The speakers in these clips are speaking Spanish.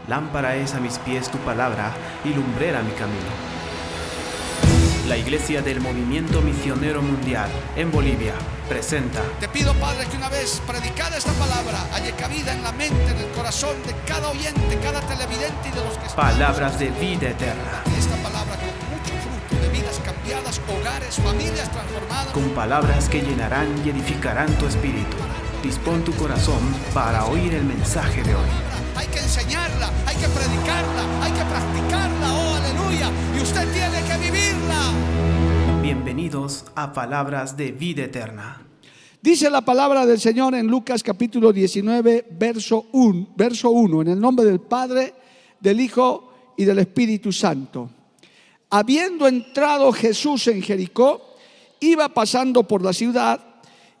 Lámpara es a mis pies tu palabra y lumbrera mi camino. La Iglesia del Movimiento Misionero Mundial en Bolivia presenta. Te pido, Padre, que una vez predicada esta palabra haya cabida en la mente, en el corazón de cada oyente, cada televidente y de los que están. Palabras de vida eterna. Esta palabra con mucho fruto de vidas cambiadas, hogares, familias transformadas. Con palabras que llenarán y edificarán tu espíritu. Dispón tu corazón para oír el mensaje de hoy. Hay que enseñarla, hay que predicarla, hay que practicarla, oh aleluya, y usted tiene que vivirla. Bienvenidos a Palabras de Vida Eterna. Dice la palabra del Señor en Lucas capítulo 19, verso 1, en el nombre del Padre, del Hijo y del Espíritu Santo. Habiendo entrado Jesús en Jericó, iba pasando por la ciudad,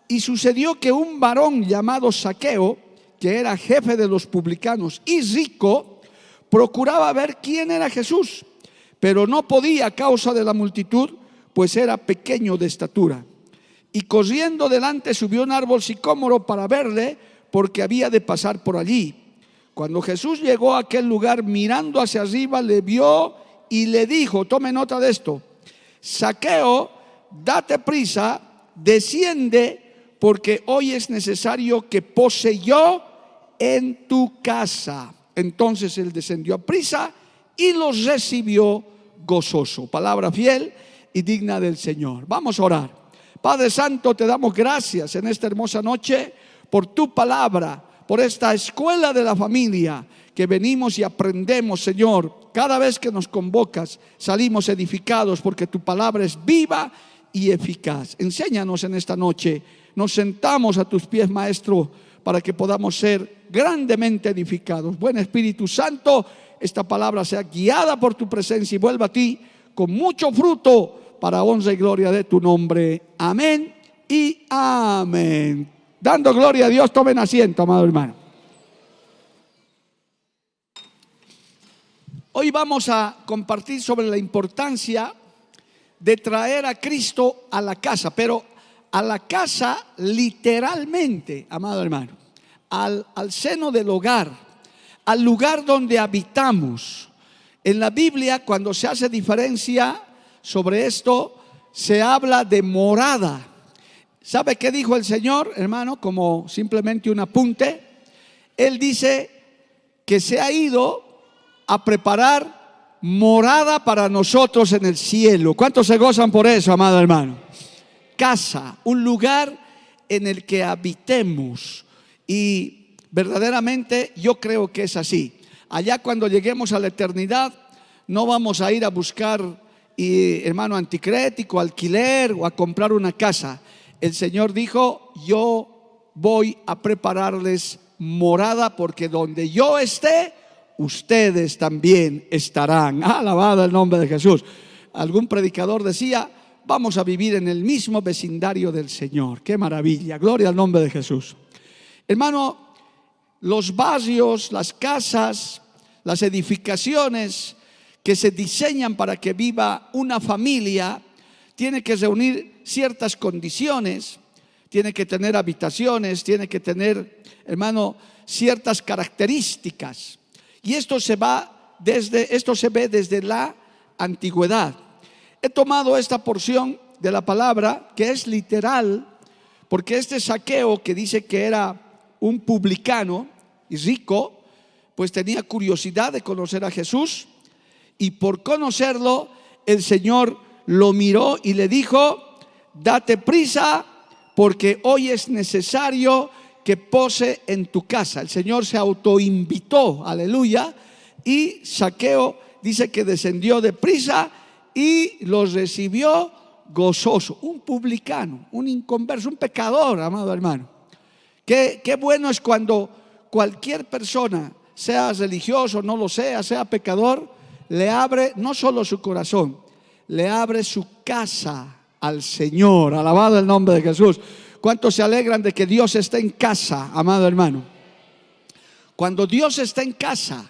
y sucedió que un varón llamado Zaqueo, que era jefe de los publicanos y rico, procuraba ver quién era Jesús, pero no podía a causa de la multitud, pues era pequeño de estatura. Y corriendo delante subió un árbol sicómoro para verle, porque había de pasar por allí. Cuando Jesús llegó a aquel lugar, mirando hacia arriba, le vio y le dijo, tome nota de esto: Zaqueo, date prisa, desciende, porque hoy es necesario que pose yo en tu casa. Entonces él descendió a prisa y los recibió gozoso. Palabra fiel y digna del Señor. Vamos a orar. Padre Santo, te damos gracias en esta hermosa noche por tu palabra, por esta escuela de la familia que venimos y aprendemos, Señor. Cada vez que nos convocas salimos edificados, porque tu palabra es viva y eficaz. Enséñanos en esta noche. Nos sentamos a tus pies, Maestro, para que podamos ser grandemente edificados. Buen Espíritu Santo, esta palabra sea guiada por tu presencia y vuelva a ti con mucho fruto para honra y gloria de tu nombre. Amén y amén. Dando gloria a Dios, tomen asiento, amado hermano. Hoy vamos a compartir sobre la importancia de traer a Cristo a la casa, pero a la casa literalmente, amado hermano, al seno del hogar, al lugar donde habitamos. En la Biblia, cuando se hace diferencia sobre esto, se habla de morada. ¿Sabe qué dijo el Señor, hermano? Como simplemente un apunte. Él dice que se ha ido a preparar morada para nosotros en el cielo. ¿Cuántos se gozan por eso, amado hermano? Casa, un lugar en el que habitemos. Y verdaderamente yo creo que es así. Allá cuando lleguemos a la eternidad, no vamos a ir a buscar, hermano, anticrético, alquiler o a comprar una casa. El Señor dijo: yo voy a prepararles morada, porque donde yo esté, ustedes también estarán. Alabado el nombre de Jesús. Algún predicador decía: vamos a vivir en el mismo vecindario del Señor. ¡Qué maravilla! Gloria al nombre de Jesús. Hermano, los barrios, las casas, las edificaciones que se diseñan para que viva una familia, tienen que reunir ciertas condiciones, tiene que tener habitaciones, tiene que tener, hermano, ciertas características. Y esto se ve desde la antigüedad. He tomado esta porción de la palabra, que es literal, porque este Zaqueo, que dice que era un publicano y rico, pues tenía curiosidad de conocer a Jesús, y por conocerlo el Señor lo miró y le dijo: date prisa, porque hoy es necesario que pose en tu casa. El Señor se autoinvitó, aleluya, y Zaqueo dice que descendió de prisa y los recibió gozoso. Un publicano, un inconverso, un pecador, amado hermano. Qué bueno es cuando cualquier persona, sea religioso, no lo sea pecador, le abre no solo su corazón, le abre su casa al Señor. Alabado el nombre de Jesús. ¿Cuántos se alegran de que Dios está en casa, amado hermano? Cuando Dios está en casa,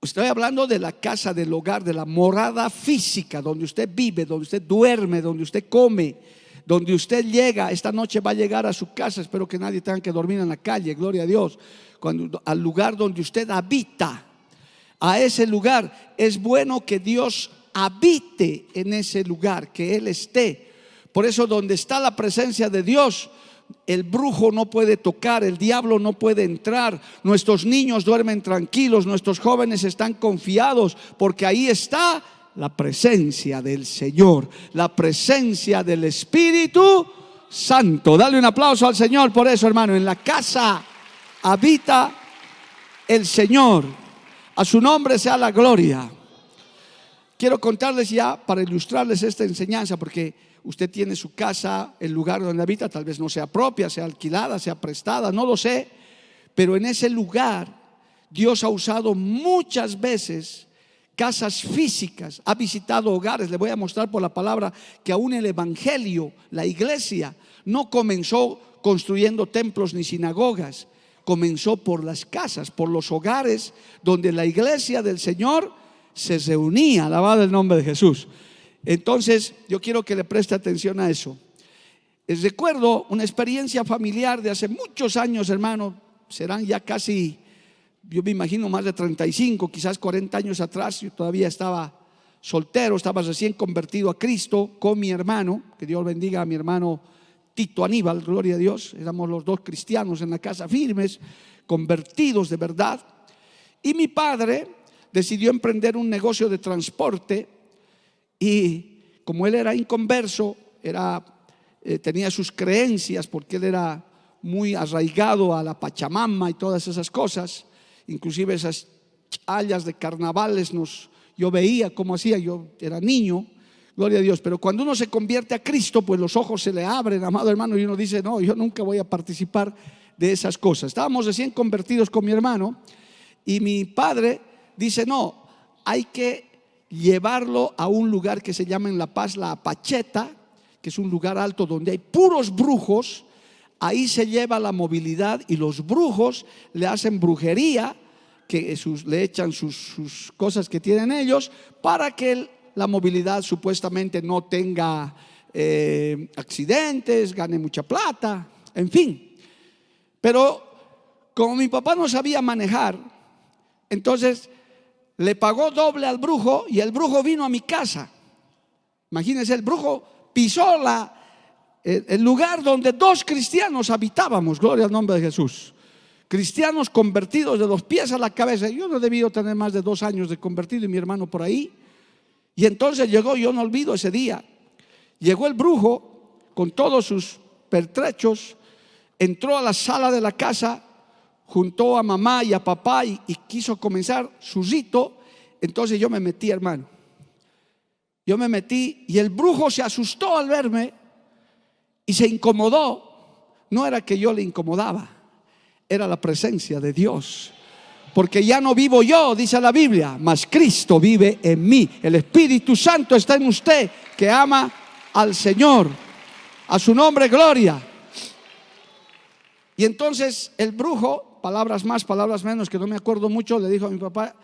estoy hablando de la casa, del hogar, de la morada física, donde usted vive, donde usted duerme, donde usted come, donde usted llega. Esta noche va a llegar a su casa. Espero que nadie tenga que dormir en la calle, gloria a Dios. Al lugar donde usted habita. a ese lugar. Es bueno que Dios habite en ese lugar, que Él esté. Por eso donde está la presencia de Dios, el brujo no puede tocar, el diablo no puede entrar. Nuestros niños duermen tranquilos, nuestros jóvenes están confiados, porque ahí está la presencia del Señor, la presencia del Espíritu Santo. Dale un aplauso al Señor por eso, hermano. En la casa habita el Señor. A su nombre sea la gloria. Quiero contarles ya, para ilustrarles esta enseñanza, porque usted tiene su casa, el lugar donde habita, tal vez no sea propia, sea alquilada, sea prestada, no lo sé, pero en ese lugar Dios ha usado muchas veces casas físicas, ha visitado hogares. Le voy a mostrar por la palabra que aún el evangelio, la iglesia, no comenzó construyendo templos ni sinagogas, comenzó por las casas, por los hogares donde la iglesia del Señor se reunía. Alabado el nombre de Jesús. Entonces yo quiero que le preste atención a eso. Les recuerdo una experiencia familiar de hace muchos años, hermano. Serán ya casi, yo me imagino, más de 35, quizás 40 años atrás. Yo todavía estaba soltero, estaba recién convertido a Cristo con mi hermano. Que Dios bendiga a mi hermano Tito Aníbal, gloria a Dios. Éramos los dos cristianos en la casa, firmes, convertidos de verdad. Y mi padre decidió emprender un negocio de transporte. Y como él era inconverso, tenía sus creencias, porque él era muy arraigado a la Pachamama y todas esas cosas. Inclusive esas hayas de carnavales yo veía cómo hacía. Yo era niño, gloria a Dios. Pero cuando uno se convierte a Cristo, pues los ojos se le abren, amado hermano, y uno dice: no, yo nunca voy a participar de esas cosas. Estábamos recién convertidos con mi hermano, y mi padre dice: no, hay que llevarlo a un lugar que se llama en La Paz La Apacheta, que es un lugar alto donde hay puros brujos. Ahí se lleva la movilidad, y los brujos le hacen brujería, que le echan sus cosas que tienen ellos, para que la movilidad supuestamente no tenga accidentes, gane mucha plata, en fin. Pero como mi papá no sabía manejar, entonces le pagó doble al brujo, y el brujo vino a mi casa. Imagínense, el brujo pisó el lugar donde dos cristianos habitábamos, gloria al nombre de Jesús. Cristianos convertidos de los pies a la cabeza. Yo no debí tener más de 2 años de convertido, y mi hermano por ahí. Y entonces llegó, yo no olvido ese día, llegó el brujo con todos sus pertrechos, entró a la sala de la casa, juntó a mamá y a papá y quiso comenzar su rito. Entonces yo me metí, hermano. Yo me metí, y el brujo se asustó al verme y se incomodó. No era que yo le incomodaba, era la presencia de Dios. Porque ya no vivo yo, dice la Biblia, mas Cristo vive en mí. El Espíritu Santo está en usted, que ama al Señor. A su nombre, gloria. Y entonces el brujo, palabras más, palabras menos, que no me acuerdo mucho, le dijo a mi papá: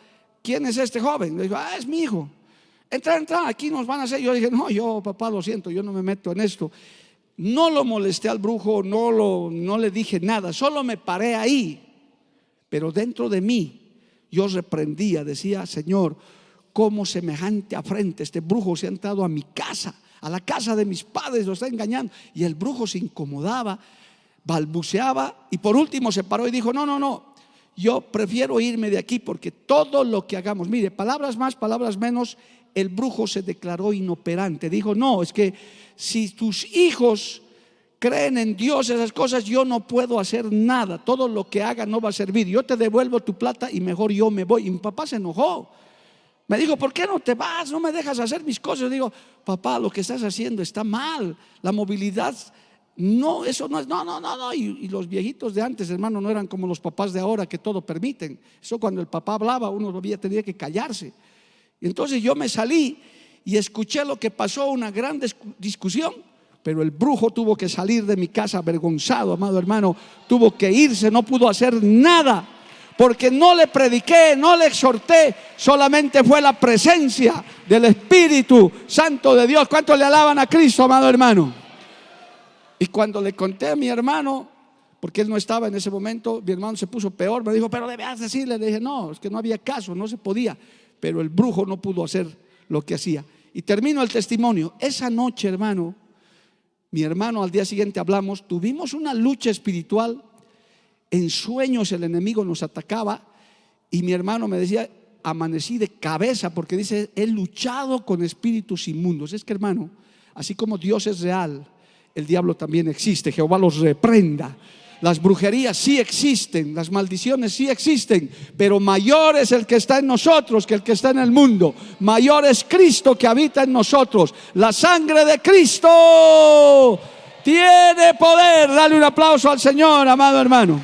¿quién es este joven? Le dijo: es mi hijo. Entra, aquí nos van a hacer. Yo dije: no, papá, lo siento, yo no me meto en esto. No lo molesté al brujo, no le dije nada, solo me paré ahí. Pero dentro de mí yo reprendía, decía: Señor, cómo semejante afrenta, este brujo se ha entrado a mi casa, a la casa de mis padres, lo está engañando. Y el brujo se incomodaba, balbuceaba, y por último se paró y dijo: no, yo prefiero irme de aquí, porque todo lo que hagamos, mire, palabras más, palabras menos, el brujo se declaró inoperante. Dijo: no, es que si tus hijos creen en Dios, esas cosas, yo no puedo hacer nada. Todo lo que haga no va a servir. Yo te devuelvo tu plata y mejor yo me voy. Y mi papá se enojó. Me dijo: ¿por qué no te vas? No me dejas hacer mis cosas. Yo digo: papá, lo que estás haciendo está mal. La movilidad, no, eso no es, no. Y los viejitos de antes, hermano, no eran como los papás de ahora, que todo permiten. Eso, cuando el papá hablaba, uno tenía que callarse. Y entonces yo me salí y escuché lo que pasó, una gran discusión. Pero el brujo tuvo que salir de mi casa avergonzado, amado hermano. Tuvo que irse, no pudo hacer nada, porque no le prediqué, no le exhorté. Solamente fue la presencia del Espíritu Santo de Dios. ¿Cuántos le alaban a Cristo, amado hermano? Y cuando le conté a mi hermano, porque él no estaba en ese momento. Mi hermano se puso peor, me dijo, pero debes decirle. Le dije, no, es que no había caso, no se podía. Pero el brujo no pudo hacer lo que hacía. Y termino el testimonio. Esa noche, hermano, mi hermano, al día siguiente hablamos, tuvimos una lucha espiritual. En sueños el enemigo nos atacaba y mi hermano me decía, amanecí de cabeza, porque dice, he luchado con espíritus inmundos. Es que, hermano, así como Dios es real, el diablo también existe. Jehová los reprenda. Las brujerías sí existen, las maldiciones sí existen, pero mayor es el que está en nosotros que el que está en el mundo. Mayor es Cristo que habita en nosotros. La sangre de Cristo tiene poder. Dale un aplauso al Señor, amado hermano.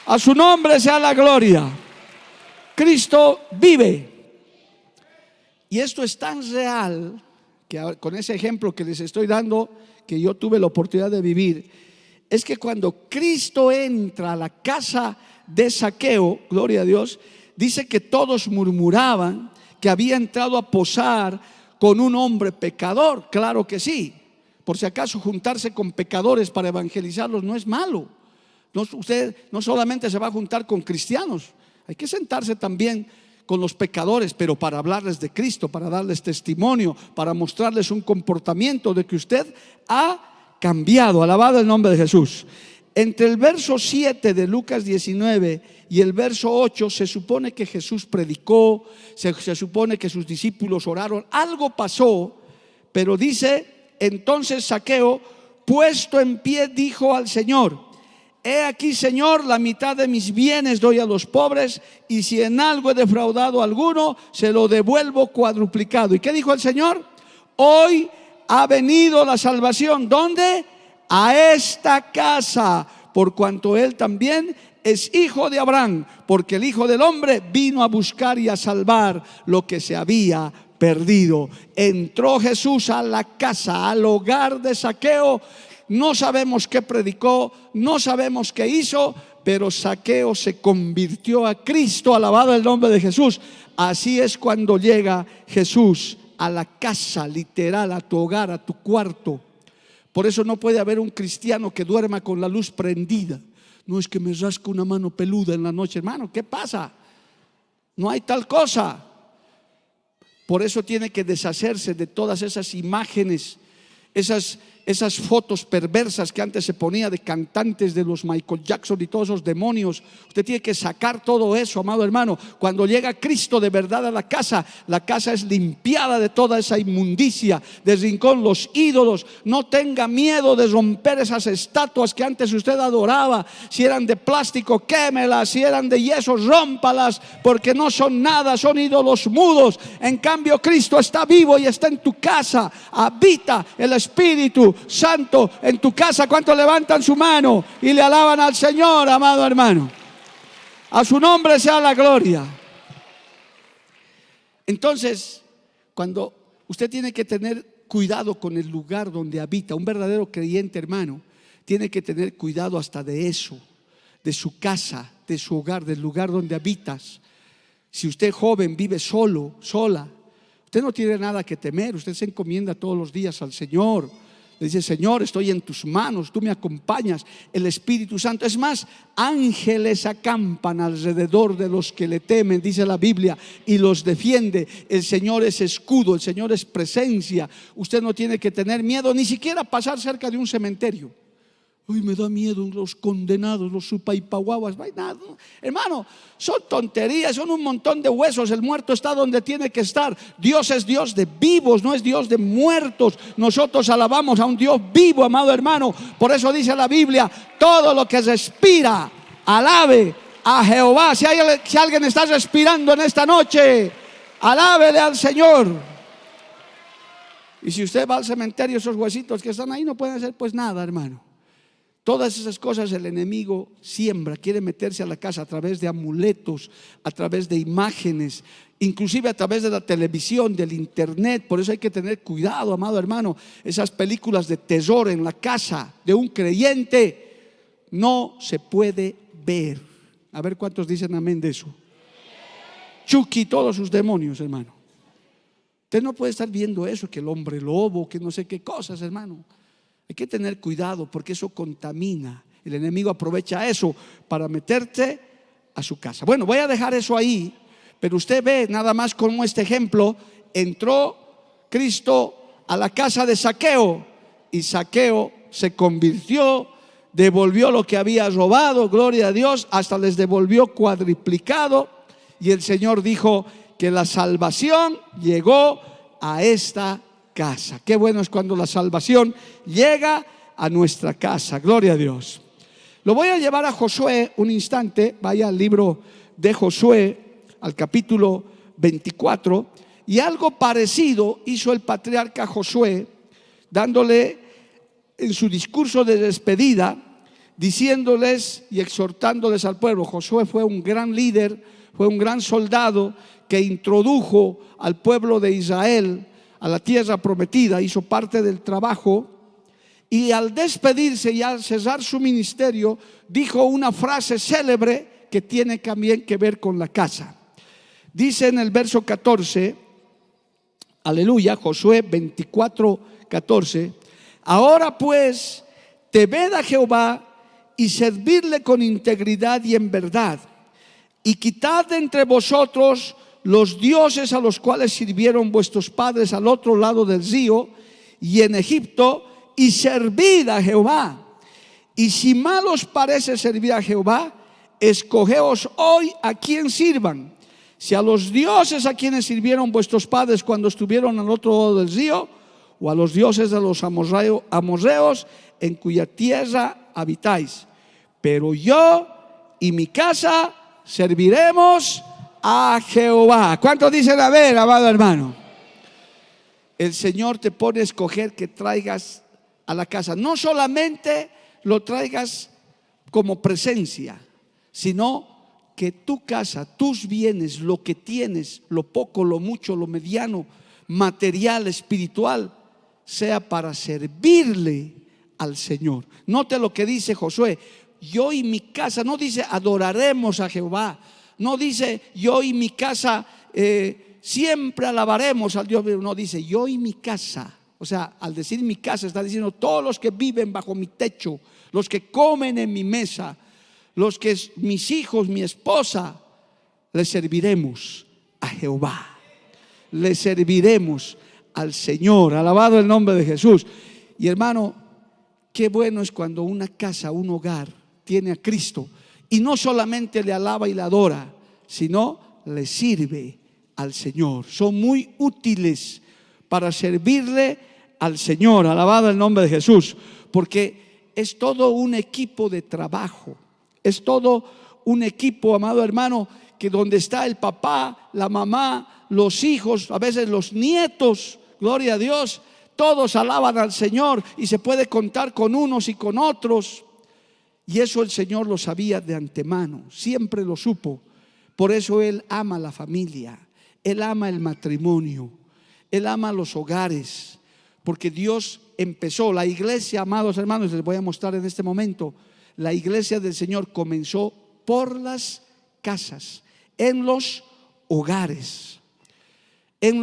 A su nombre sea la gloria. Cristo vive. Y esto es tan real que con ese ejemplo que les estoy dando, que yo tuve la oportunidad de vivir, es que cuando Cristo entra a la casa de Zaqueo, gloria a Dios, dice que todos murmuraban que había entrado a posar con un hombre pecador. Claro que sí. Por si acaso, juntarse con pecadores para evangelizarlos no es malo. Usted no solamente se va a juntar con cristianos, hay que sentarse también con los pecadores, pero para hablarles de Cristo, para darles testimonio, para mostrarles un comportamiento de que usted ha cambiado. Alabado el nombre de Jesús. Entre el verso 7 de Lucas 19 y el verso 8 se supone que Jesús predicó, se supone que sus discípulos oraron. Algo pasó, pero dice, entonces Zaqueo, puesto en pie, dijo al Señor: he aquí, Señor, la mitad de mis bienes doy a los pobres, y si en algo he defraudado a alguno, se lo devuelvo cuadruplicado. ¿Y qué dijo el Señor? Hoy ha venido la salvación. ¿Dónde? A esta casa, por cuanto él también es hijo de Abraham, porque el Hijo del Hombre vino a buscar y a salvar lo que se había perdido. Entró Jesús a la casa, al hogar de Zaqueo. No sabemos qué predicó, no sabemos qué hizo, pero Zaqueo se convirtió a Cristo. Alabado el nombre de Jesús. Así es cuando llega Jesús a la casa, literal, a tu hogar, a tu cuarto. Por eso no puede haber un cristiano que duerma con la luz prendida. No, es que me rasca una mano peluda en la noche. Hermano, ¿qué pasa? No hay tal cosa. Por eso tiene que deshacerse de todas esas imágenes, esas fotos perversas que antes se ponía de cantantes de los Michael Jackson y todos esos demonios. Usted tiene que sacar todo eso, amado hermano. Cuando llega Cristo de verdad a la casa es limpiada de toda esa inmundicia, del rincón, los ídolos. No tenga miedo de romper esas estatuas que antes usted adoraba. Si eran de plástico, quémelas. Si eran de yeso, rómpalas, porque no son nada, son ídolos mudos. En cambio, Cristo está vivo y está en tu casa. Habita el Espíritu Santo en tu casa. ¿Cuántos levantan su mano y le alaban al Señor, amado hermano? A su nombre sea la gloria. Entonces, cuando usted tiene que tener cuidado con el lugar donde habita, un verdadero creyente, hermano, tiene que tener cuidado hasta de eso, de su casa, de su hogar, del lugar donde habitas. Si usted joven vive solo, sola, usted no tiene nada que temer. Usted se encomienda todos los días al Señor. Le dice: Señor, estoy en tus manos, tú me acompañas. El Espíritu Santo, es más, ángeles acampan alrededor de los que le temen, dice la Biblia, y los defiende. El Señor es escudo, el Señor es presencia. Usted no tiene que tener miedo, ni siquiera pasar cerca de un cementerio. Uy, me da miedo los condenados, los supaipaguaguas. Nada, hermano, son tonterías, son un montón de huesos. El muerto está donde tiene que estar. Dios es Dios de vivos, no es Dios de muertos. Nosotros alabamos a un Dios vivo, amado hermano. Por eso dice la Biblia: todo lo que respira, alabe a Jehová. Si alguien está respirando en esta noche, alábele al Señor. Y si usted va al cementerio, esos huesitos que están ahí no pueden hacer pues nada, hermano. Todas esas cosas el enemigo siembra, quiere meterse a la casa a través de amuletos, a través de imágenes, inclusive a través de la televisión, del internet. Por eso hay que tener cuidado, amado hermano. Esas películas de terror en la casa de un creyente no se puede ver. A ver cuántos dicen amén de eso. Chucky, todos sus demonios, hermano. Usted no puede estar viendo eso, que el hombre lobo, que no sé qué cosas, hermano. Hay que tener cuidado porque eso contamina El enemigo aprovecha eso para meterte a su casa. Bueno, voy a dejar eso ahí, pero usted ve nada más como este ejemplo. Entró Cristo a la casa de Zaqueo y Zaqueo se convirtió, devolvió lo que había robado, gloria a Dios, hasta les devolvió cuadriplicado. Y el Señor dijo que la salvación llegó a esta casa. Qué bueno es cuando la salvación llega a nuestra casa, gloria a Dios. Lo voy a llevar a Josué un instante. Vaya al libro de Josué, al capítulo 24. Y algo parecido hizo el patriarca Josué, dándole en su discurso de despedida, diciéndoles y exhortándoles al pueblo. Josué fue un gran líder, fue un gran soldado que introdujo al pueblo de Israel a la tierra prometida, hizo parte del trabajo. Y al despedirse y al cesar su ministerio, dijo una frase célebre que tiene también que ver con la casa. Dice en el verso 14, aleluya, Josué 24, 14: ahora pues, temed a Jehová y servidle con integridad y en verdad, y quitad de entre vosotros los dioses a los cuales sirvieron vuestros padres al otro lado del río y en Egipto, y servid a Jehová. Y si mal os parece servir a Jehová, escogeos hoy a quién sirvan, si a los dioses a quienes sirvieron vuestros padres cuando estuvieron al otro lado del río, o a los dioses de los amorreos en cuya tierra habitáis. Pero yo y mi casa serviremos a Jehová. ¿Cuántos dicen a ver, amado hermano? El Señor te pone a escoger que traigas a la casa. No solamente lo traigas como presencia, sino que tu casa, tus bienes, lo que tienes, lo poco, lo mucho, lo mediano, material, espiritual, sea para servirle al Señor. Note lo que dice Josué: yo y mi casa. No dice adoraremos a Jehová, no dice yo y mi casa siempre alabaremos al Dios. No, dice yo y mi casa. O sea, al decir mi casa está diciendo todos los que viven bajo mi techo, los que comen en mi mesa, los que mis hijos, mi esposa, le serviremos a Jehová, le serviremos al Señor. Alabado el nombre de Jesús. Y hermano, qué bueno es cuando una casa, un hogar tiene a Cristo y no solamente le alaba y le adora, sino le sirve al Señor. Son muy útiles para servirle al Señor. Alabado el nombre de Jesús, porque es todo un equipo de trabajo, es todo un equipo, amado hermano, que donde está el papá, la mamá, los hijos, a veces los nietos, gloria a Dios, todos alaban al Señor y se puede contar con unos y con otros. Y eso el Señor lo sabía de antemano, siempre lo supo. Por eso Él ama la familia, Él ama el matrimonio, Él ama los hogares, porque Dios empezó la iglesia, amados hermanos. Les voy a mostrar en este momento. La iglesia del Señor comenzó por las casas, en los hogares, en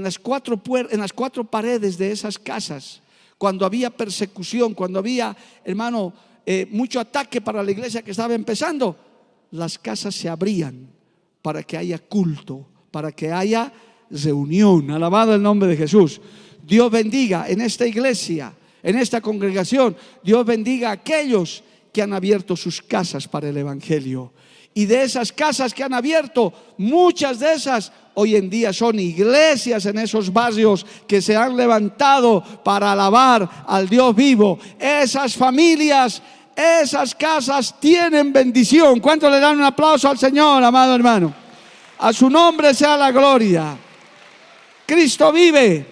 las cuatro paredes de esas casas. Cuando había persecución, cuando había, hermano, mucho ataque para la iglesia que estaba empezando, las casas se abrían para que haya culto, para que haya reunión. Alabado el nombre de Jesús. Dios bendiga en esta iglesia, en esta congregación. Dios bendiga a aquellos que han abierto sus casas para el evangelio. Y de esas casas que han abierto, muchas de esas hoy en día son iglesias en esos barrios que se han levantado para alabar al Dios vivo. Esas familias, esas casas tienen bendición. ¿Cuánto le dan un aplauso al Señor, amado hermano? A su nombre sea la gloria. Cristo vive.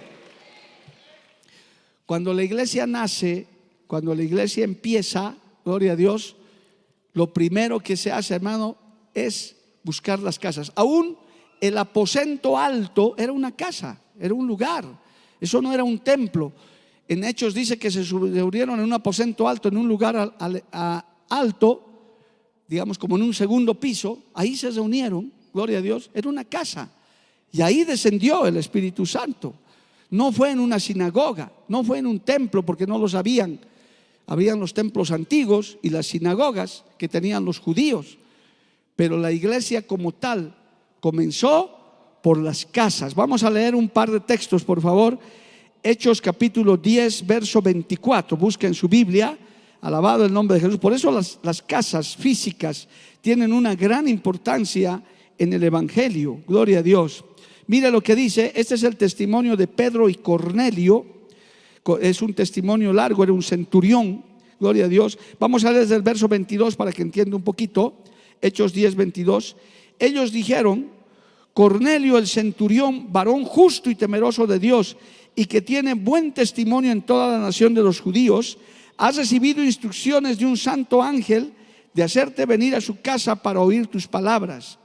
Cuando la iglesia nace, cuando la iglesia empieza, gloria a Dios, lo primero que se hace, hermano, es buscar las casas. Aún el aposento alto era una casa, era un lugar. Eso no era un templo. En Hechos dice que se reunieron en un aposento alto, en un lugar alto, digamos como en un segundo piso. Ahí se reunieron, gloria a Dios. Era una casa. Y ahí descendió el Espíritu Santo. No fue en una sinagoga, no fue en un templo, porque no lo sabían. Habían los templos antiguos y las sinagogas que tenían los judíos, pero la iglesia como tal comenzó por las casas. Vamos a leer un par de textos, por favor. Hechos capítulo 10, verso 24. Busquen su Biblia. Alabado el nombre de Jesús. Por eso las casas físicas tienen una gran importancia en el evangelio. Gloria a Dios. Mira lo que dice. Este es el testimonio de Pedro y Cornelio. Es un testimonio largo, era un centurión. Gloria a Dios. Vamos a leer desde el verso 22 para que entienda un poquito. Hechos 10, 22. Ellos dijeron: Cornelio el centurión, varón justo y temeroso de Dios, y que tiene buen testimonio en toda la nación de los judíos, ha recibido instrucciones de un santo ángel de hacerte venir a su casa para oír tus palabras.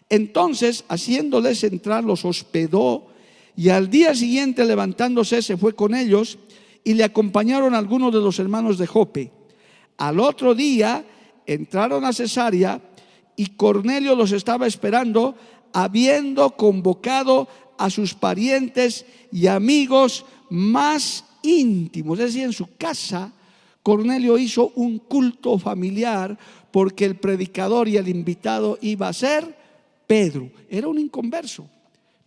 Entonces, haciéndoles entrar, los hospedó, y al día siguiente, levantándose, se fue con ellos, y le acompañaron algunos de los hermanos de Jope. Al otro día entraron a Cesarea, y Cornelio los estaba esperando, habiendo convocado a sus parientes y amigos más íntimos. Es decir, en su casa Cornelio hizo un culto familiar, porque el predicador y el invitado iba a ser Pedro. Era un inconverso,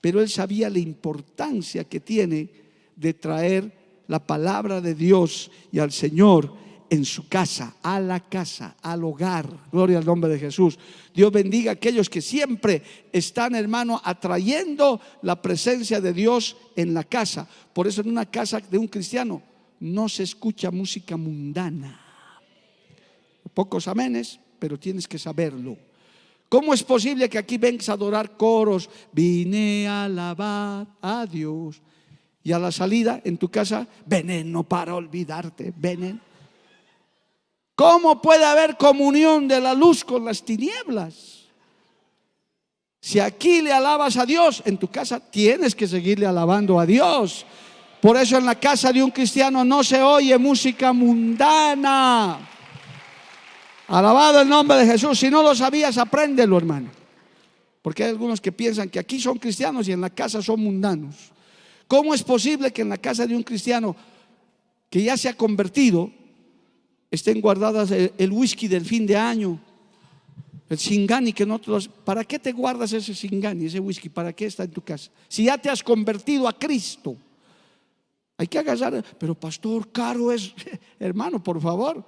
pero él sabía la importancia que tiene de traer la palabra de Dios y al Señor en su casa, a la casa, al hogar. Gloria al nombre de Jesús. Dios bendiga a aquellos que siempre están, hermano, atrayendo la presencia de Dios en la casa. Por eso en una casa de un cristiano no se escucha música mundana. Pocos amenes, pero tienes que saberlo. ¿Cómo es posible que aquí vengas a adorar coros? Vine a alabar a Dios. Y a la salida en tu casa, veneno para olvidarte, veneno. ¿Cómo puede haber comunión de la luz con las tinieblas? Si aquí le alabas a Dios, en tu casa tienes que seguirle alabando a Dios. Por eso en la casa de un cristiano no se oye música mundana. Alabado el nombre de Jesús. Si no lo sabías, apréndelo, hermano. Porque hay algunos que piensan que aquí son cristianos y en la casa son mundanos. ¿Cómo es posible que en la casa de un cristiano que ya se ha convertido estén guardadas el whisky del fin de año, el Singani que no te los... ¿Para qué te guardas ese Singani, ese whisky? ¿Para qué está en tu casa? Si ya te has convertido a Cristo. Hay que agarrar, pero pastor, caro es. Hermano, por favor,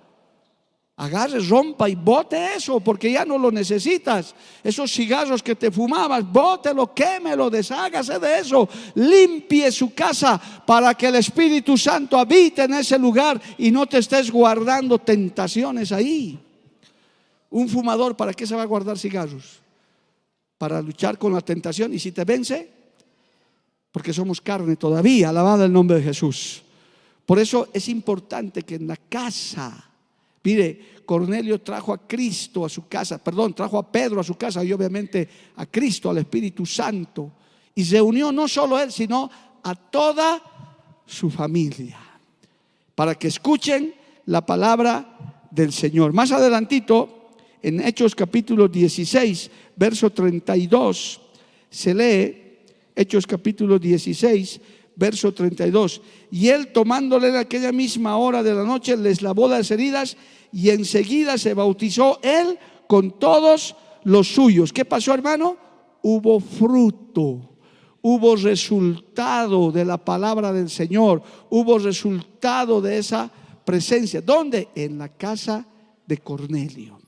agarre, rompa y bote eso, porque ya no lo necesitas. Esos cigarros que te fumabas, bótelo, quémelo, deshágase de eso. Limpie su casa para que el Espíritu Santo habite en ese lugar y no te estés guardando tentaciones ahí. Un fumador, ¿para qué se va a guardar cigarros? Para luchar con la tentación. Y si te vence, porque somos carne todavía. Alabado el nombre de Jesús. Por eso es importante que en la casa... Mire, Cornelio trajo a Cristo a su casa, trajo a Pedro a su casa y obviamente a Cristo, al Espíritu Santo. Y se unió no solo él, sino a toda su familia, para que escuchen la palabra del Señor. Más adelantito, en Hechos capítulo 16, verso 32, se lee, Hechos capítulo 16, verso 32. Y él, tomándole en aquella misma hora de la noche, les lavó las heridas y enseguida se bautizó él con todos los suyos. ¿Qué pasó, hermano? Hubo fruto, hubo resultado de la palabra del Señor, hubo resultado de esa presencia. ¿Dónde? En la casa de Cornelio.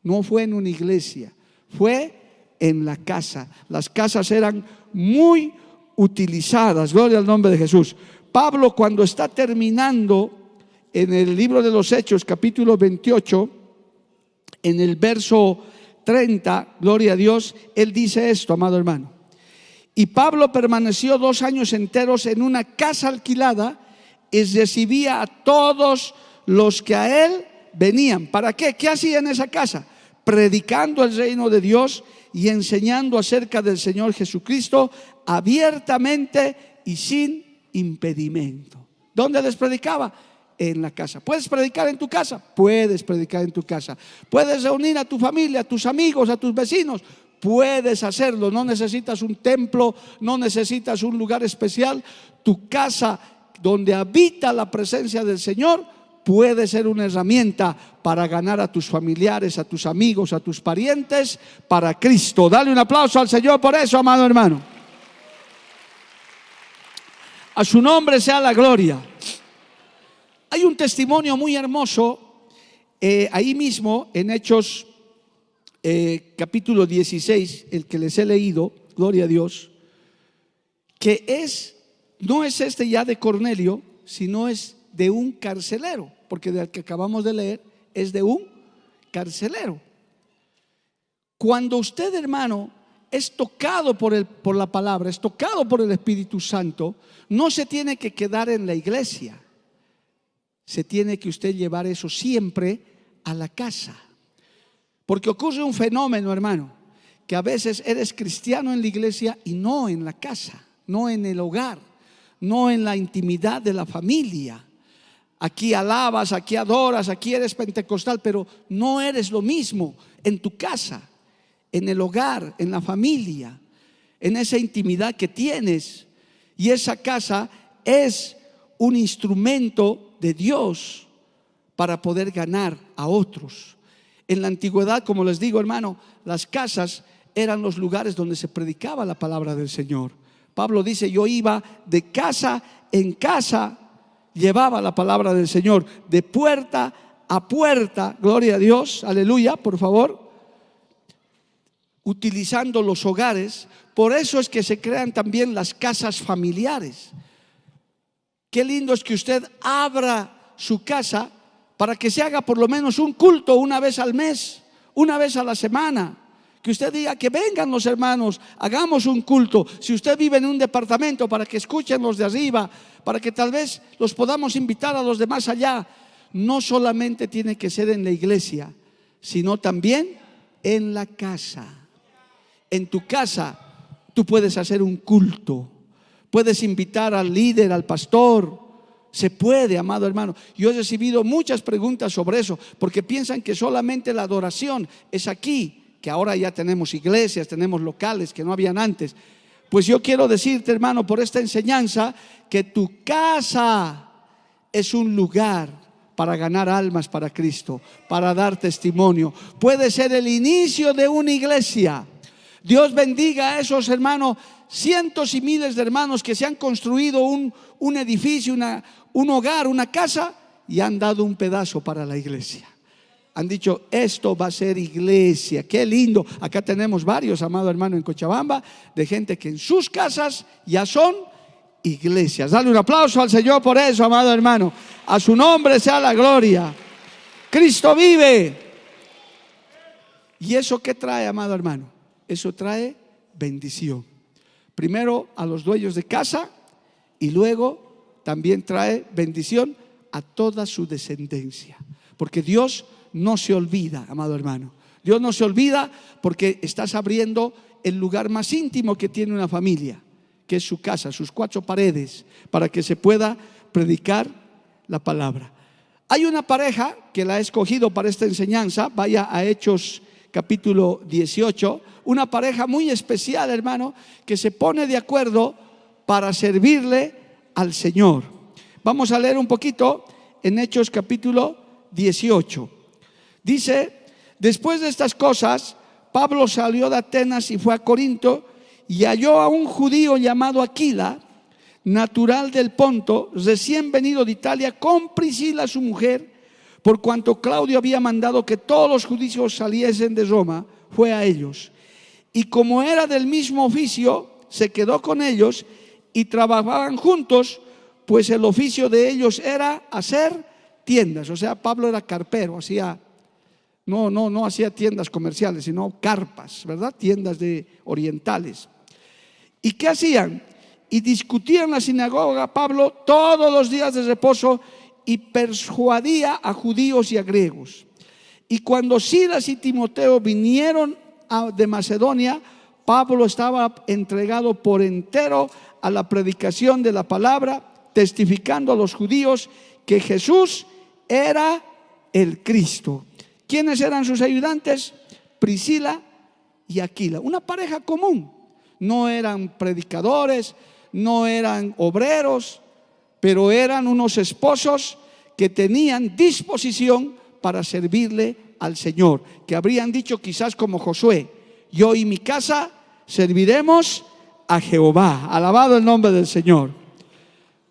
No fue en una iglesia, fue en la casa. Las casas eran muy utilizadas. Gloria al nombre de Jesús. Pablo, cuando está terminando en el libro de los Hechos, capítulo 28, en el verso 30, gloria a Dios, él dice esto, amado hermano: y Pablo permaneció 2 años enteros en una casa alquilada y recibía a todos los que a él venían. ¿Para qué? ¿Qué hacía en esa casa? Predicando el reino de Dios y enseñando acerca del Señor Jesucristo abiertamente y sin impedimento. ¿Dónde les predicaba? En la casa. ¿Puedes predicar en tu casa? Puedes predicar en tu casa. ¿Puedes reunir a tu familia, a tus amigos, a tus vecinos? Puedes hacerlo. No necesitas un templo, no necesitas un lugar especial. Tu casa donde habita la presencia del Señor, puede ser una herramienta para ganar a tus familiares, a tus amigos, a tus parientes para Cristo. Dale un aplauso al Señor por eso, amado hermano. A su nombre sea la gloria. Hay un testimonio muy hermoso ahí mismo en Hechos capítulo 16, el que les he leído, gloria a Dios, que no es este ya de Cornelio, sino es de un carcelero, porque del que acabamos de leer es de un carcelero. Cuando usted, hermano, es tocado por la palabra, es tocado por el Espíritu Santo, no se tiene que quedar en la iglesia, se tiene que usted llevar eso siempre a la casa. Porque ocurre un fenómeno, hermano, que a veces eres cristiano en la iglesia y no en la casa, no en el hogar, no en la intimidad de la familia. Aquí alabas, aquí adoras, aquí eres pentecostal, pero no eres lo mismo en tu casa, en el hogar, en la familia, en esa intimidad que tienes. Y esa casa es un instrumento de Dios para poder ganar a otros. En la antigüedad, como les digo, hermano, las casas eran los lugares donde se predicaba la palabra del Señor. Pablo dice: yo iba de casa en casa, llevaba la palabra del Señor, de puerta a puerta, gloria a Dios, aleluya, por favor, utilizando los hogares. Por eso es que se crean también las casas familiares. Qué lindo es que usted abra su casa para que se haga por lo menos un culto una vez al mes, una vez a la semana. Que usted diga: que vengan los hermanos, hagamos un culto. Si usted vive en un departamento, para que escuchen los de arriba, para que tal vez los podamos invitar a los de más allá. No solamente tiene que ser en la iglesia, sino también en la casa. En tu casa tú puedes hacer un culto, puedes invitar al líder, al pastor. Se puede, amado hermano. Yo he recibido muchas preguntas sobre eso, porque piensan que solamente la adoración es aquí, que ahora ya tenemos iglesias, tenemos locales que no habían antes. Pues yo quiero decirte, hermano, por esta enseñanza, que tu casa es un lugar para ganar almas para Cristo, para dar testimonio. Puede ser el inicio de una iglesia. Dios bendiga a esos hermanos, cientos y miles de hermanos que se han construido un edificio, un hogar, una casa, y han dado un pedazo para la iglesia. Han dicho: esto va a ser iglesia. Qué lindo. Acá tenemos varios, amado hermano, en Cochabamba, de gente que en sus casas ya son iglesias. Dale un aplauso al Señor por eso, amado hermano. A su nombre sea la gloria. Cristo vive. ¿Y eso qué trae, amado hermano? Eso trae bendición. Primero a los dueños de casa, y luego también trae bendición a toda su descendencia. Porque Dios no se olvida, amado hermano. Dios no se olvida, porque estás abriendo el lugar más íntimo que tiene una familia, que es su casa, sus cuatro paredes, para que se pueda predicar la palabra. Hay una pareja que la he escogido para esta enseñanza. Vaya a Hechos capítulo 18. Una pareja muy especial, hermano, que se pone de acuerdo para servirle al Señor. Vamos a leer un poquito en Hechos capítulo 18. Dice: después de estas cosas, Pablo salió de Atenas y fue a Corinto, y halló a un judío llamado Aquila, natural del Ponto, recién venido de Italia, con Priscila su mujer. Por cuanto Claudio había mandado que todos los judíos saliesen de Roma, fue a ellos. Y como era del mismo oficio, se quedó con ellos y trabajaban juntos, pues el oficio de ellos era hacer tiendas. O sea, Pablo era carpero, no hacía tiendas comerciales, sino carpas, ¿verdad? Tiendas orientales. ¿Y qué hacían? Y discutían en la sinagoga Pablo todos los días de reposo, y persuadía a judíos y a griegos. Y cuando Silas y Timoteo vinieron de Macedonia, Pablo estaba entregado por entero a la predicación de la palabra, testificando a los judíos que Jesús era el Cristo. ¿Quiénes eran sus ayudantes? Priscila y Aquila, una pareja común. No eran predicadores, no eran obreros, pero eran unos esposos que tenían disposición para servirle al Señor, que habrían dicho quizás como Josué: yo y mi casa serviremos a Jehová. Alabado el nombre del Señor.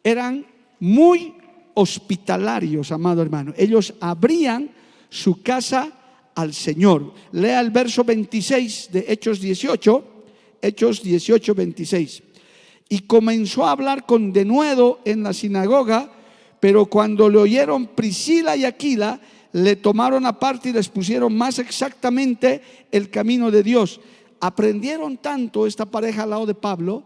Eran muy hospitalarios, amado hermano. Ellos abrían su casa al Señor. Lea el verso 26 de Hechos 18. Hechos 18, 26. Y comenzó a hablar con denuedo en la sinagoga, pero cuando le oyeron Priscila y Aquila, le tomaron aparte y les pusieron más exactamente el camino de Dios. Aprendieron tanto esta pareja al lado de Pablo,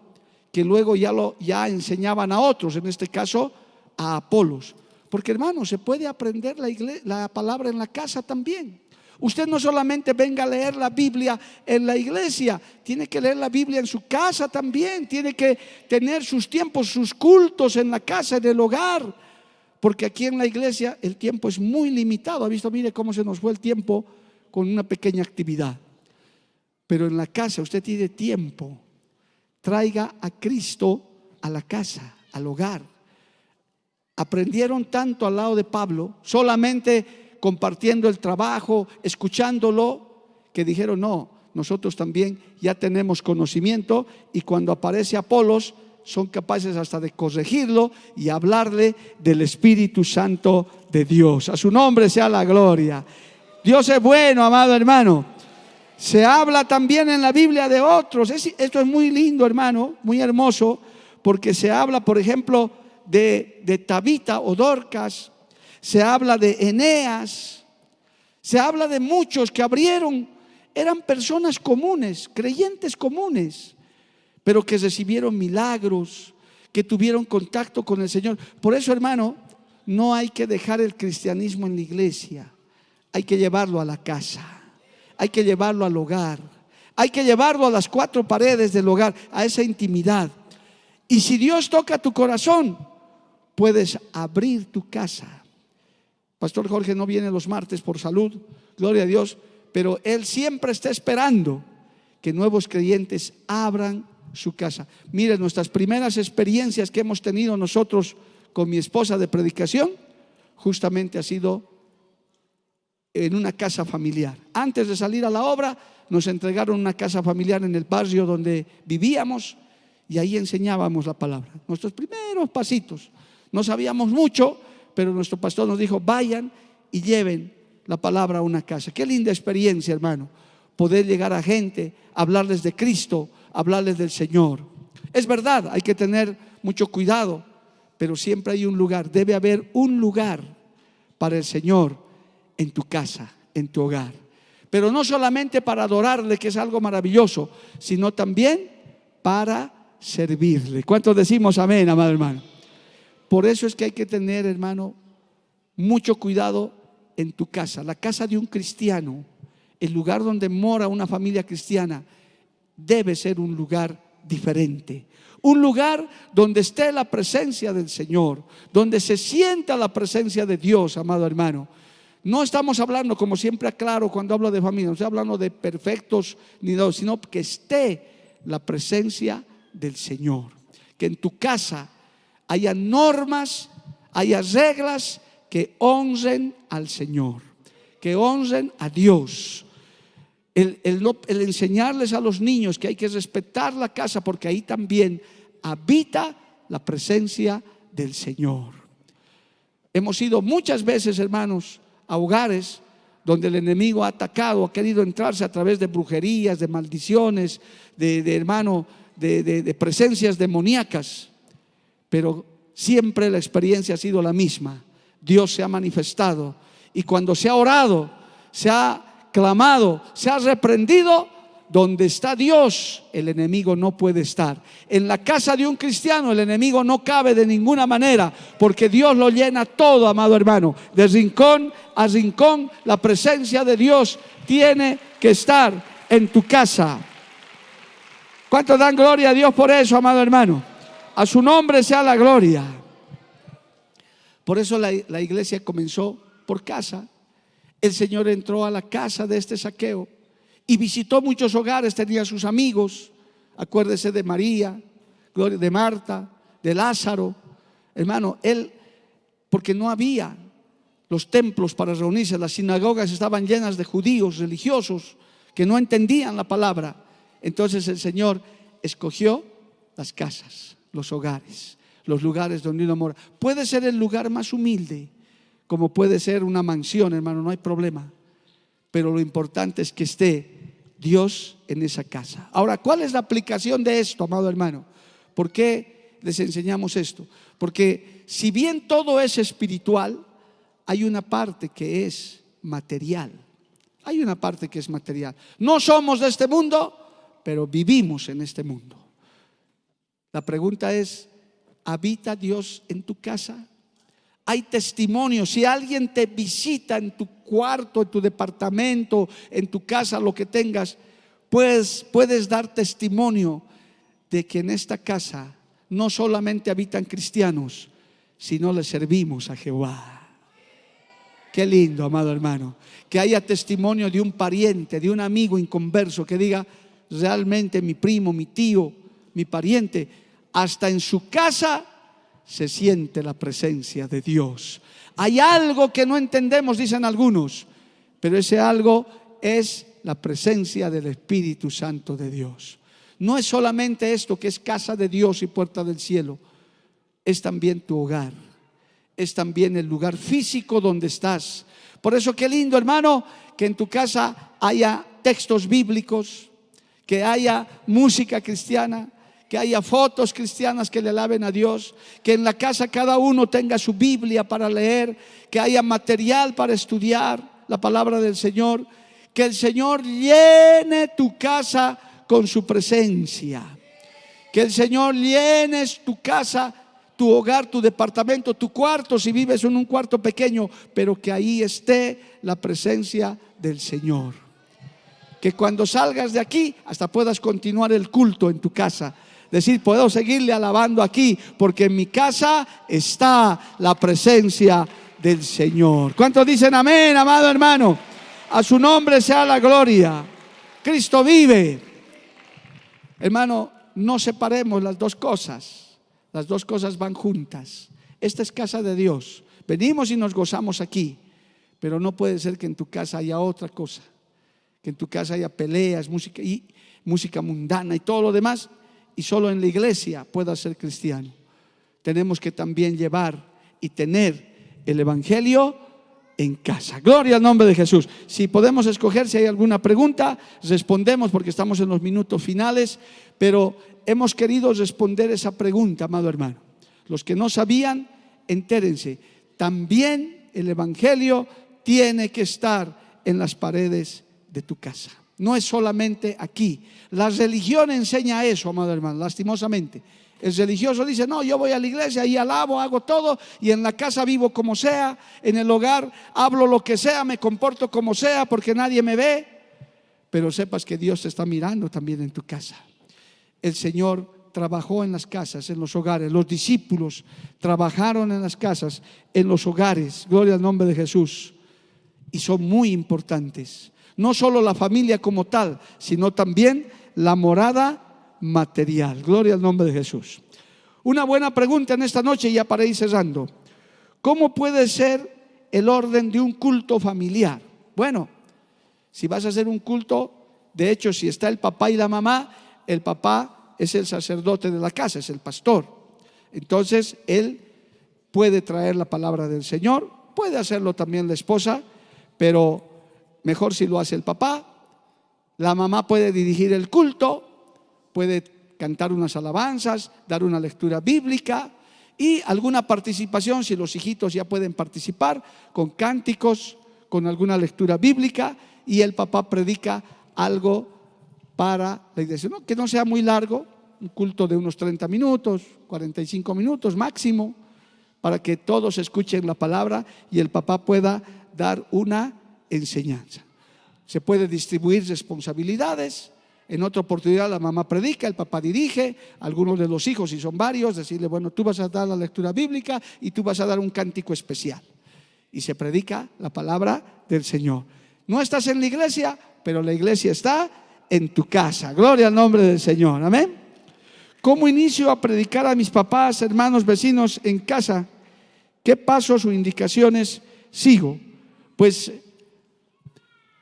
que luego ya enseñaban a otros, en este caso a Apolos. Porque, hermano, se puede aprender la palabra en la casa también. Usted no solamente venga a leer la Biblia en la iglesia, tiene que leer la Biblia en su casa también. Tiene que tener sus tiempos, sus cultos en la casa, en el hogar. Porque aquí en la iglesia el tiempo es muy limitado. ¿Ha visto? Mire cómo se nos fue el tiempo con una pequeña actividad. Pero en la casa usted tiene tiempo. Traiga a Cristo a la casa, al hogar. Aprendieron tanto al lado de Pablo, solamente compartiendo el trabajo, escuchándolo, que dijeron: no, nosotros también ya tenemos conocimiento. Y cuando aparece Apolos, son capaces hasta de corregirlo y hablarle del Espíritu Santo de Dios. A su nombre sea la gloria. Dios es bueno, amado hermano. Se habla también en la Biblia de otros. Esto es muy lindo, hermano, muy hermoso, porque se habla, por ejemplo, de Tabita o Dorcas. Se habla de Eneas. Se habla de muchos que abrieron. Eran personas comunes, creyentes comunes, pero que recibieron milagros, que tuvieron contacto con el Señor. Por eso, hermano, no hay que dejar el cristianismo en la iglesia. Hay que llevarlo a la casa. Hay que llevarlo al hogar. Hay que llevarlo a las cuatro paredes del hogar, a esa intimidad. Y si Dios toca tu corazón, puedes abrir tu casa. Pastor Jorge no viene los martes por salud, gloria a Dios, pero él siempre está esperando que nuevos creyentes abran su casa. Miren, nuestras primeras experiencias que hemos tenido nosotros con mi esposa de predicación, justamente ha sido en una casa familiar. Antes de salir a la obra, nos entregaron una casa familiar en el barrio donde vivíamos, y ahí enseñábamos la palabra. Nuestros primeros pasitos. No sabíamos mucho, pero nuestro pastor nos dijo: vayan y lleven la palabra a una casa. Qué linda experiencia, hermano, poder llegar a gente, hablarles de Cristo, hablarles del Señor. Es verdad, hay que tener mucho cuidado, pero siempre hay un lugar. Debe haber un lugar para el Señor en tu casa, en tu hogar. Pero no solamente para adorarle, que es algo maravilloso, sino también para servirle. ¿Cuántos decimos amén, amado hermano? Por eso es que hay que tener, hermano, mucho cuidado en tu casa. La casa de un cristiano, el lugar donde mora una familia cristiana, debe ser un lugar diferente. Un lugar donde esté la presencia del Señor, donde se sienta la presencia de Dios, amado hermano. No estamos hablando, como siempre aclaro cuando hablo de familia, no estoy hablando de perfectos ni de, sino que esté la presencia del Señor. Que en tu casa haya normas, haya reglas que honren al Señor, que honren a Dios. El enseñarles a los niños que hay que respetar la casa, porque ahí también habita la presencia del Señor. Hemos ido muchas veces, hermanos, a hogares donde el enemigo ha atacado, ha querido entrarse a través de brujerías, de maldiciones, de presencias demoníacas, pero siempre la experiencia ha sido la misma. Dios se ha manifestado, y cuando se ha orado, se ha clamado, se ha reprendido, donde está Dios, el enemigo no puede estar. En la casa de un cristiano el enemigo no cabe de ninguna manera, porque Dios lo llena todo, amado hermano. De rincón a rincón, la presencia de Dios tiene que estar en tu casa. ¿Cuántos dan gloria a Dios por eso, amado hermano? A su nombre sea la gloria. Por eso la iglesia comenzó por casa. El Señor entró a la casa de este Zaqueo y visitó muchos hogares, tenía sus amigos. Acuérdese de María, de Marta, de Lázaro. Hermano, él, porque no había los templos para reunirse, las sinagogas estaban llenas de judíos religiosos que no entendían la palabra. Entonces el Señor escogió las casas, los hogares, los lugares donde uno mora. Puede ser el lugar más humilde, como puede ser una mansión, hermano, no hay problema. Pero lo importante es que esté Dios en esa casa. Ahora, ¿cuál es la aplicación de esto, amado hermano? ¿Por qué les enseñamos esto? Porque si bien todo es espiritual, hay una parte que es material. Hay una parte que es material. No somos de este mundo, pero vivimos en este mundo. La pregunta es, ¿habita Dios en tu casa? Hay testimonio. Si alguien te visita en tu cuarto, en tu departamento, en tu casa, lo que tengas, pues puedes dar testimonio de que en esta casa no solamente habitan cristianos, sino le servimos a Jehová. Qué lindo, amado hermano, que haya testimonio de un pariente, de un amigo inconverso que diga, realmente mi primo, mi tío, mi pariente, hasta en su casa se siente la presencia de Dios. Hay algo que no entendemos, dicen algunos, pero ese algo es la presencia del Espíritu Santo de Dios. No es solamente esto que es casa de Dios y puerta del cielo, es también tu hogar, es también el lugar físico donde estás. Por eso qué lindo, hermano, que en tu casa haya textos bíblicos, que haya música cristiana, que haya fotos cristianas que le alaben a Dios, que en la casa cada uno tenga su Biblia para leer, que haya material para estudiar la palabra del Señor, que el Señor llene tu casa con su presencia, que el Señor llene tu casa, tu hogar, tu departamento, tu cuarto, si vives en un cuarto pequeño, pero que ahí esté la presencia del Señor. Que cuando salgas de aquí hasta puedas continuar el culto en tu casa. Decir, puedo seguirle alabando aquí porque en mi casa está la presencia del Señor. ¿Cuántos dicen amén, amado hermano? A su nombre sea la gloria. Cristo vive. Hermano, no separemos las dos cosas. Las dos cosas van juntas. Esta es casa de Dios. Venimos y nos gozamos aquí, pero no puede ser que en tu casa haya otra cosa, que en tu casa haya peleas, música mundana y todo lo demás, y solo en la iglesia puedas ser cristiano. Tenemos que también llevar y tener el evangelio en casa. Gloria al nombre de Jesús. Si podemos escoger, si hay alguna pregunta, respondemos porque estamos en los minutos finales, pero hemos querido responder esa pregunta, amado hermano. Los que no sabían, entérense. También el evangelio tiene que estar en las paredes de tu casa. No es solamente aquí. La religión enseña eso, amado hermano, lastimosamente. El religioso dice, no, yo voy a la iglesia y alabo, hago todo, y en la casa vivo como sea, en el hogar hablo lo que sea, me comporto como sea porque nadie me ve. Pero sepas que Dios te está mirando también en tu casa. El Señor trabajó en las casas, en los hogares. Los discípulos trabajaron en las casas, en los hogares. Gloria al nombre de Jesús. Y son muy importantes. No solo la familia como tal, sino también la morada material. Gloria al nombre de Jesús. Una buena pregunta en esta noche, ya para ir cerrando. ¿Cómo puede ser el orden de un culto familiar? Bueno, si vas a hacer un culto, de hecho, si está el papá y la mamá, el papá es el sacerdote de la casa, es el pastor. Entonces, él puede traer la palabra del Señor, puede hacerlo también la esposa, pero mejor si lo hace el papá. La mamá puede dirigir el culto, puede cantar unas alabanzas, dar una lectura bíblica y alguna participación, si los hijitos ya pueden participar, con cánticos, con alguna lectura bíblica, y el papá predica algo para la iglesia. No, que no sea muy largo, un culto de unos 30 minutos, 45 minutos máximo, para que todos escuchen la palabra y el papá pueda dar una enseñanza. Se puede distribuir responsabilidades. En otra oportunidad la mamá predica, el papá dirige, algunos de los hijos, si son varios, decirle, bueno, tú vas a dar la lectura bíblica y tú vas a dar un cántico especial. Y se predica la palabra del Señor. No estás en la iglesia, pero la iglesia está en tu casa. Gloria al nombre del Señor. Amén. ¿Cómo inicio a predicar a mis papás, hermanos, vecinos en casa? ¿Qué pasos o indicaciones Sigo. Pues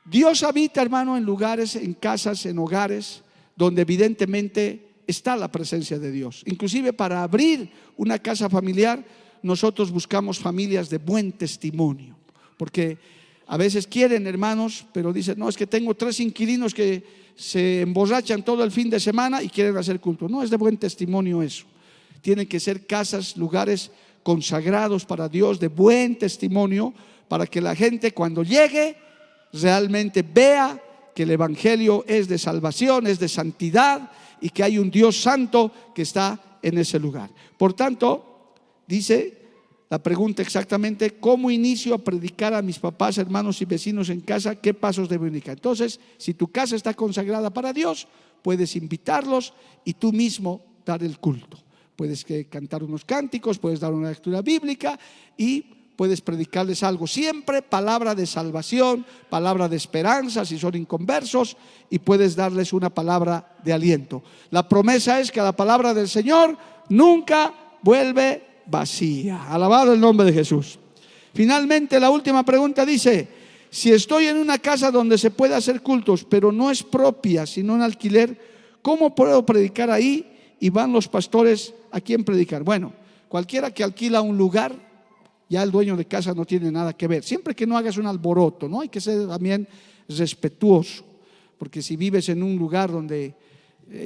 Dios habita, hermano, en lugares, en casas, en hogares donde evidentemente está la presencia de Dios. Inclusive para abrir una casa familiar, nosotros buscamos familias de buen testimonio, porque a veces quieren, hermanos, pero dicen, no, es que tengo 3 inquilinos que se emborrachan todo el fin de semana y quieren hacer culto. No es de buen testimonio eso. Tienen que ser casas, lugares consagrados para Dios, de buen testimonio, para que la gente cuando llegue realmente vea que el evangelio es de salvación, es de santidad, y que hay un Dios santo que está en ese lugar. Por tanto, dice la pregunta exactamente: ¿cómo inicio a predicar a mis papás, hermanos y vecinos en casa? ¿Qué pasos debo indicar? Entonces, si tu casa está consagrada para Dios, puedes invitarlos y tú mismo dar el culto. Puedes cantar unos cánticos, puedes dar una lectura bíblica y puedes predicarles algo. Siempre palabra de salvación, palabra de esperanza si son inconversos, y puedes darles una palabra de aliento. La promesa es que la palabra del Señor nunca vuelve vacía. Alabado el nombre de Jesús. Finalmente, la última pregunta dice: si estoy en una casa donde se puede hacer cultos, pero no es propia, sino en alquiler, ¿cómo puedo predicar ahí? Y van los pastores a quién predicar. Bueno, cualquiera que alquila un lugar, ya el dueño de casa no tiene nada que ver. Siempre que no hagas un alboroto, ¿no? Hay que ser también respetuoso, porque si vives en un lugar donde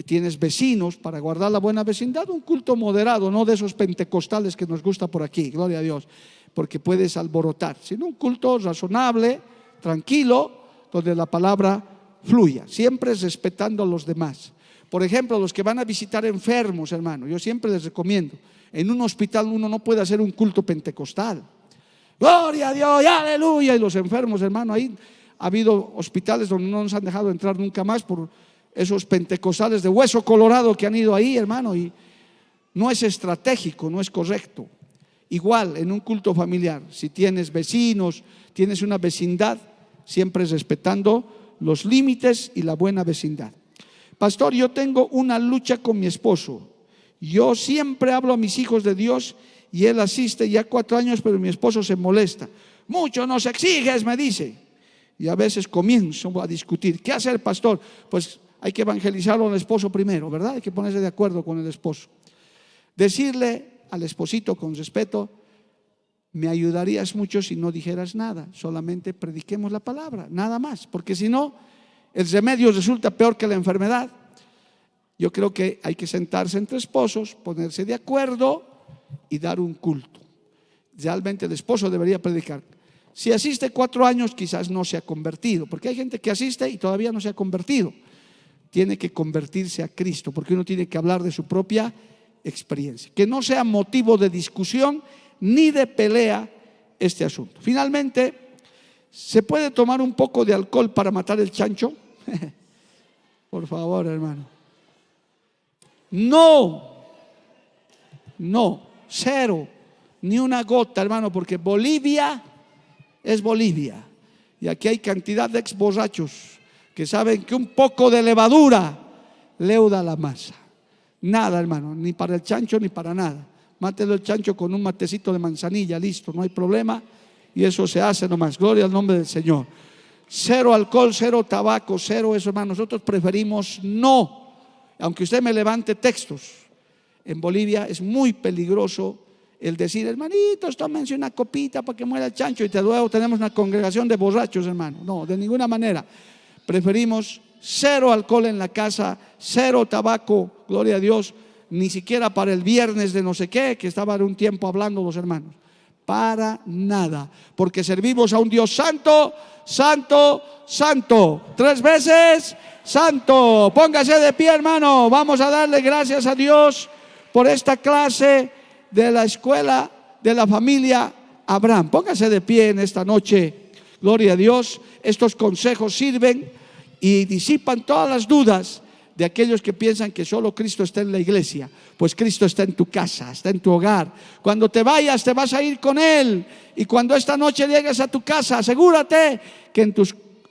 tienes vecinos, para guardar la buena vecindad, un culto moderado, no de esos pentecostales que nos gusta por aquí, gloria a Dios, porque puedes alborotar, sino un culto razonable, tranquilo, donde la palabra fluya, siempre respetando a los demás. Por ejemplo, los que van a visitar enfermos, hermano, yo siempre les recomiendo: en un hospital uno no puede hacer un culto pentecostal. Gloria a Dios, aleluya. Y los enfermos, hermano, ahí ha habido hospitales donde no nos han dejado entrar nunca más por esos pentecostales de hueso colorado que han ido ahí, hermano, y no es estratégico, no es correcto. Igual en un culto familiar, si tienes vecinos, tienes una vecindad, siempre respetando los límites y la buena vecindad. Pastor, yo tengo una lucha con mi esposo. Yo siempre hablo a mis hijos de Dios y él asiste ya 4 años, pero mi esposo se molesta. Mucho nos exiges, me dice. Y a veces comienzo a discutir. ¿Qué hacer, pastor? Pues hay que evangelizarlo al esposo primero, ¿verdad? Hay que ponerse de acuerdo con el esposo. Decirle al esposito con respeto: me ayudarías mucho si no dijeras nada, solamente prediquemos la palabra, nada más, porque si no, el remedio resulta peor que la enfermedad. Yo creo que hay que sentarse entre esposos, ponerse de acuerdo y dar un culto. Realmente el esposo debería predicar. Si asiste 4 años, quizás no se ha convertido, porque hay gente que asiste y todavía no se ha convertido. Tiene que convertirse a Cristo, porque uno tiene que hablar de su propia experiencia. Que no sea motivo de discusión ni de pelea este asunto. Finalmente, ¿se puede tomar un poco de alcohol para matar el chancho? Por favor, hermano. No, cero, ni una gota, hermano, porque Bolivia es Bolivia. Y aquí hay cantidad de ex borrachos que saben que un poco de levadura leuda la masa. Nada, hermano, ni para el chancho ni para nada. Mátelo el chancho con un matecito de manzanilla, listo, no hay problema. Y eso se hace nomás, gloria al nombre del Señor. Cero alcohol, cero tabaco, cero eso, hermano. Nosotros preferimos no. Aunque usted me levante textos, en Bolivia es muy peligroso el decir: hermanitos, tómense una copita para que muera el chancho, y luego tenemos una congregación de borrachos, hermano. No, de ninguna manera. Preferimos cero alcohol en la casa, cero tabaco, gloria a Dios, ni siquiera para el viernes de no sé qué, que estaban un tiempo hablando los hermanos. Para nada, porque servimos a un Dios santo, santo, santo. 3 veces santo. Póngase de pie, hermano. Vamos a darle gracias a Dios por esta clase de la escuela de la familia Abraham. Póngase de pie en esta noche. Gloria a Dios. Estos consejos sirven y disipan todas las dudas de aquellos que piensan que solo Cristo está en la iglesia. Pues Cristo está en tu casa, está en tu hogar. Cuando te vayas, te vas a ir con Él. Y cuando esta noche llegues a tu casa, asegúrate que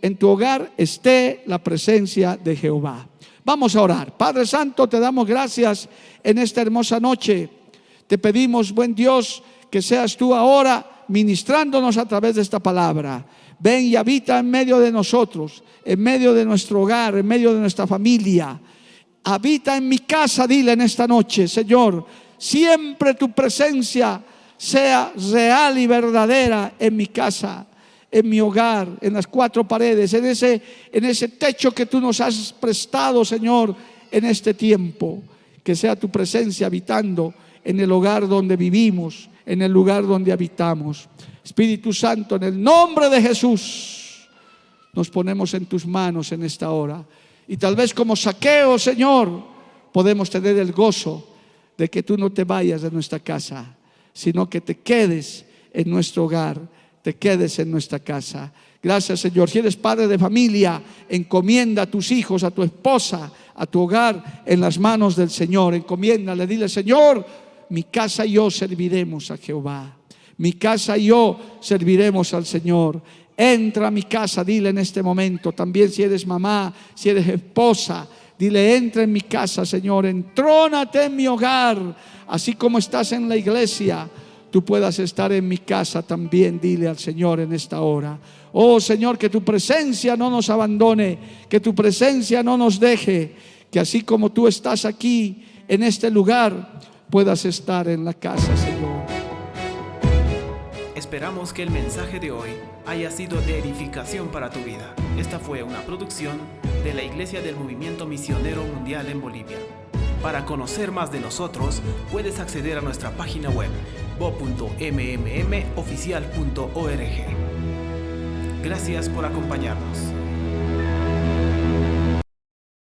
en tu hogar esté la presencia de Jehová. Vamos a orar. Padre Santo, te damos gracias en esta hermosa noche. Te pedimos, buen Dios, que seas tú ahora ministrándonos a través de esta palabra. Ven y habita en medio de nosotros, en medio de nuestro hogar, en medio de nuestra familia. Habita en mi casa, dile en esta noche: Señor, siempre tu presencia sea real y verdadera en mi casa, en mi hogar, en las cuatro paredes, en ese techo que tú nos has prestado, Señor, en este tiempo. Que sea tu presencia habitando en el hogar donde vivimos, en el lugar donde habitamos. Espíritu Santo, en el nombre de Jesús, nos ponemos en tus manos en esta hora. Y tal vez como Zaqueo, Señor, podemos tener el gozo de que tú no te vayas de nuestra casa, sino que te quedes en nuestro hogar, te quedes en nuestra casa. Gracias, Señor. Si eres padre de familia, encomienda a tus hijos, a tu esposa, a tu hogar en las manos del Señor. Encomiéndale, dile: Señor, mi casa y yo serviremos a Jehová. Mi casa y yo serviremos al Señor. Entra a mi casa, dile en este momento. También si eres mamá, si eres esposa, dile: entra en mi casa, Señor. Entrónate en mi hogar. Así como estás en la iglesia, tú puedas estar en mi casa también. Dile al Señor en esta hora: oh Señor, que tu presencia no nos abandone, que tu presencia no nos deje, que así como tú estás aquí en este lugar, puedas estar en la casa, Señor. Esperamos que el mensaje de hoy haya sido de edificación para tu vida. Esta fue una producción de la Iglesia del Movimiento Misionero Mundial en Bolivia. Para conocer más de nosotros, puedes acceder a nuestra página web bo.mmmoficial.org. Gracias por acompañarnos.